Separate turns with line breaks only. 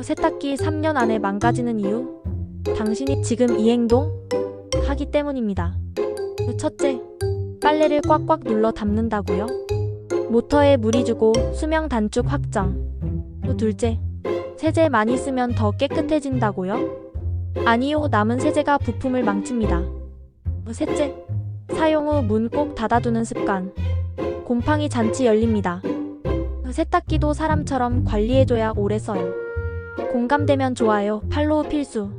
세탁기 3년 안에 망가지는 이유? 당신이 지금 이 행동? 하기 때문입니다. 첫째, 빨래를 꽉꽉 눌러 담는다고요? 모터에 물이 주고 수명 단축 확정. 둘째, 세제 많이 쓰면 더 깨끗해진다고요? 아니요, 남은 세제가 부품을 망칩니다. 셋째, 사용 후 문 꼭 닫아두는 습관. 곰팡이 잔치 열립니다. 세탁기도 사람처럼 관리해줘야 오래 써요. 공감되면 좋아요, 팔로우 필수.